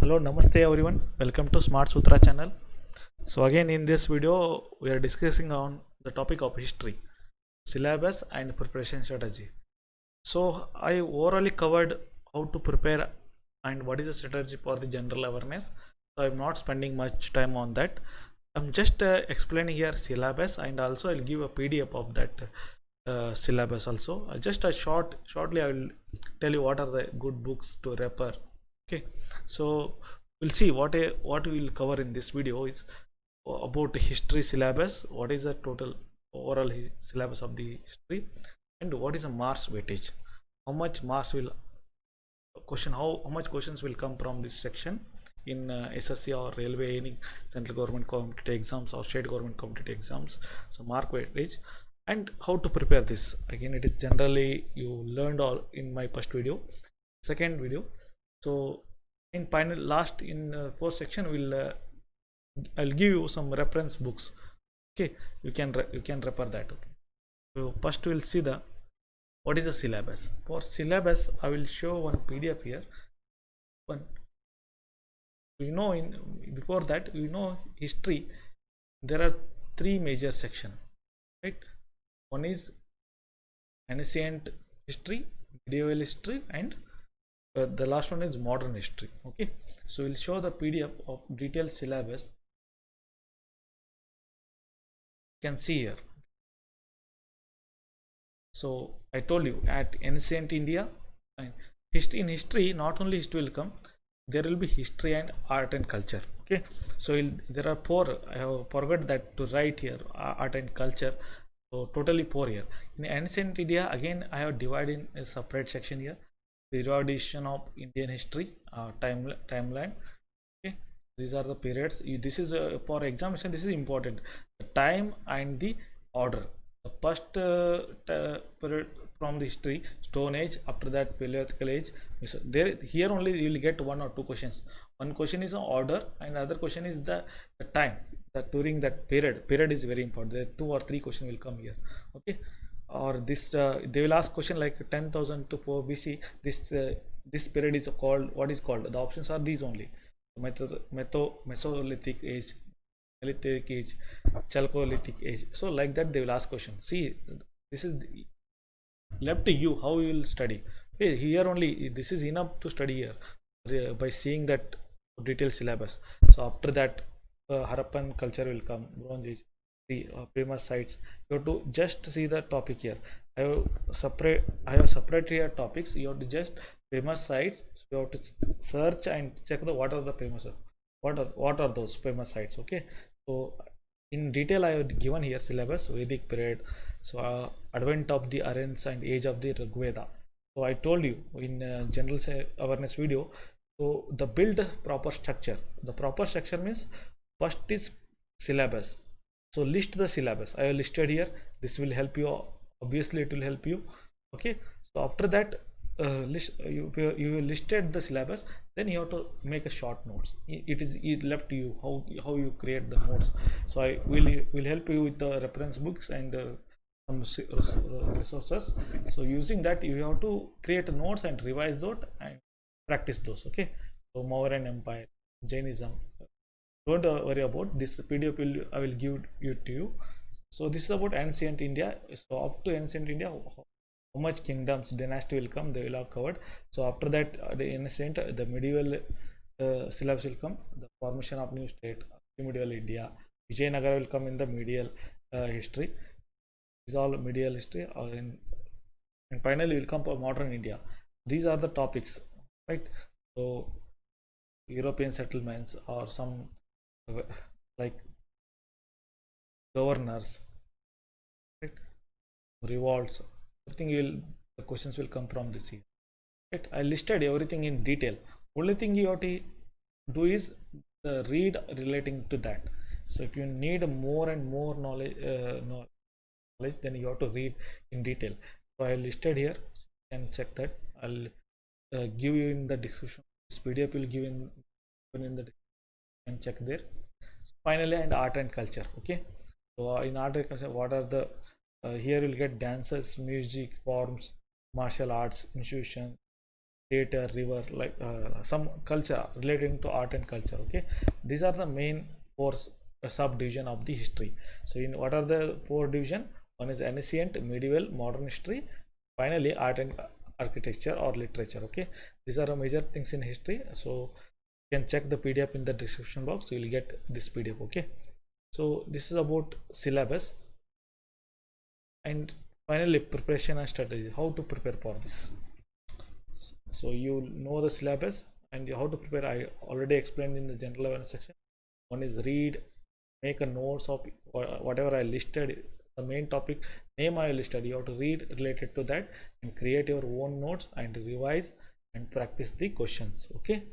Hello, Namaste everyone. Welcome to Smart Sutra channel. So again in this video we are discussing on the topic of history, syllabus and preparation strategy. So I overall covered how to prepare and what is the strategy for the general awareness. So I'm not spending much time on that. I'm just explaining here syllabus, and also I'll give a PDF of that syllabus also. Just a shortly I will tell you what are the good books to refer. Okay, so we'll see what we will cover in this video is about history syllabus. What is the total overall syllabus of the history, and what is a marks weightage? How much marks will how much questions will come from this section in SSC or railway, any central government competitive exams or state government competitive exams. So mark weightage and how to prepare this. Again, it is generally you learned all in my first video, second video. So in final last in post section I'll give you some reference books. Okay, you can refer that. Okay, so first we'll see the what is the syllabus. For syllabus I will show one PDF here. One, in before that history, there are three major sections, right? One is ancient history, medieval history, and the last one is modern history. Okay, so we'll show the PDF of detailed syllabus. You can see here. So I told you at ancient India and history, in history not only history will come, there will be history and art and culture. Okay, so there are four. I have forgot that to write here, art and culture. So totally four here. In ancient India, again I have divided in a separate section here, periodization of Indian history, timeline. Okay, these are the periods. This is for examination, this is important, the time and the order. The first period from the history, Stone Age, after that Paleolithic age. There here only you will get one or two questions. One question is on order and other question is the time, that during that period is very important. There 2 or 3 questions will come here. Okay, or this they will ask question like 10,000 to 4 BC. This period is called, what is called, the options are these only: Mesolithic age, Neolithic age, Chalcolithic age. So like that they will ask question. See, this is left to you how you will study. Okay, here only this is enough to study here by seeing that detailed syllabus. So after that Harappan culture will come, Bronze Age, the famous sites. You have to just see the topic here. I have separate here topics. You have to just famous sites. So you have to search and check the what are the famous, what are those famous sites. Okay, so in detail I have given here syllabus, Vedic period, so advent of the Aryans and age of the Rigveda. So I told you in general awareness video. So the build proper structure. The proper structure means first is syllabus. So list the syllabus. I have listed here. This will help you. Obviously, it will help you. Okay. So after that, you listed the syllabus. Then you have to make a short notes. It is left to you how you create the notes. So I will help you with the reference books and some resources. So using that, you have to create notes and revise those and practice those. Okay. So Mauryan Empire, Jainism. Don't worry about this PDF. I will give it to you. So this is about ancient India. So up to ancient India, how much kingdoms, dynasty will come, they will have covered. So after that, the ancient, the medieval syllabus will come, the formation of new state, medieval India. Vijayanagara will come in the medieval history. Is all medieval history, and finally will come for modern India. These are the topics, right? So European settlements or some like governors, right? Revolts, everything the questions will come from this here. Right? I listed everything in detail. Only thing you have to do is the read relating to that. So if you need more and more knowledge, then you have to read in detail. So I listed here. So you can check that. I'll give you in the description. This PDF will give in the description. And check there. So finally, and art and culture. Okay. So in art and culture, what are the here you'll get dances, music, forms, martial arts, institution, theater, river, like some culture relating to art and culture. Okay, these are the main four subdivision of the history. So in what are the four division? One is ancient, medieval, modern history, finally art and architecture or literature. Okay, these are the major things in history. So you can check the PDF in the description box, you will get this PDF. Okay, so this is about syllabus, and finally preparation and strategy, how to prepare for this. So you know the syllabus and how to prepare, I already explained in the general awareness section. One is read, make a notes of whatever I listed, the main topic name I listed, you have to read related to that and create your own notes and revise and practice the questions. Okay,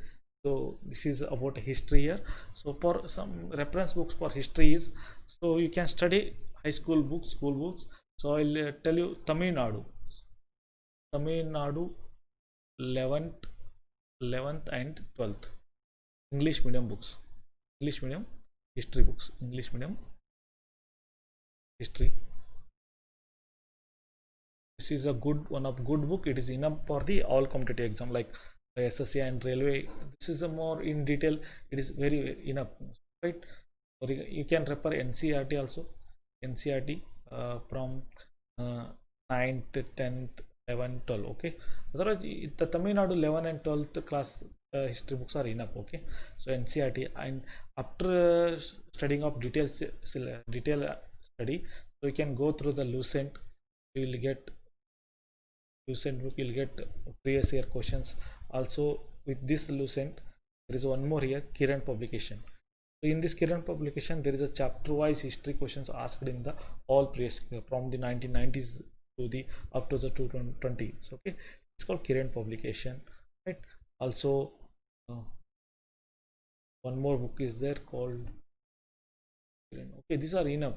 so this is about history here. So for some reference books for history is, so you can study high school books, school books. So I'll tell you Tamil Nadu 11th and 12th English medium books, English medium history books, English medium history. This is a good book. It is enough for the all competitive exam like SSC and railway. This is a more in detail. It is very enough, right? Or you can refer NCERT also. NCERT from 9th, 10th, 11th, 12th. Okay. Otherwise, the Tamil Nadu 11th and 12th class history books are enough. Okay. So NCERT, and after studying of detail study, so you can go through the Lucent. You will get Lucent book, you'll get previous year questions. Also with this Lucent, there is one more here, Kiran publication. So in this Kiran publication, there is a chapter wise history questions asked in the all previous from the 1990s to the up to the 2020. So okay, it's called Kiran publication, right? Also one more book is there called Kiran. Okay, these are enough.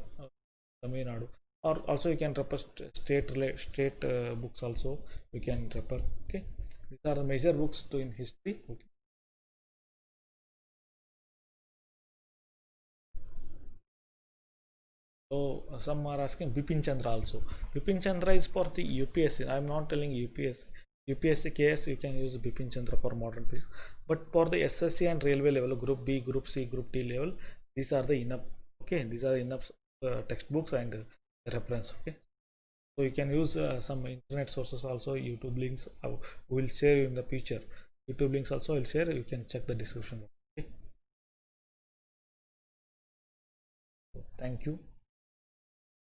Tamil Nadu, or also you can refer state books also you can refer. Okay, these are the major books to in history. Okay, so some are asking Bipin Chandra also. Bipin Chandra is for the UPSC. I am not telling UPSC. UPSC KS you can use Bipin Chandra for modern physics, but for the SSC and railway level, Group B, Group C, Group D level, these are the enough. Okay, these are enough textbooks and reference. Okay, so you can use some internet sources also, YouTube links will share you in the future. YouTube links also will share, you can check the description. Okay, so thank you.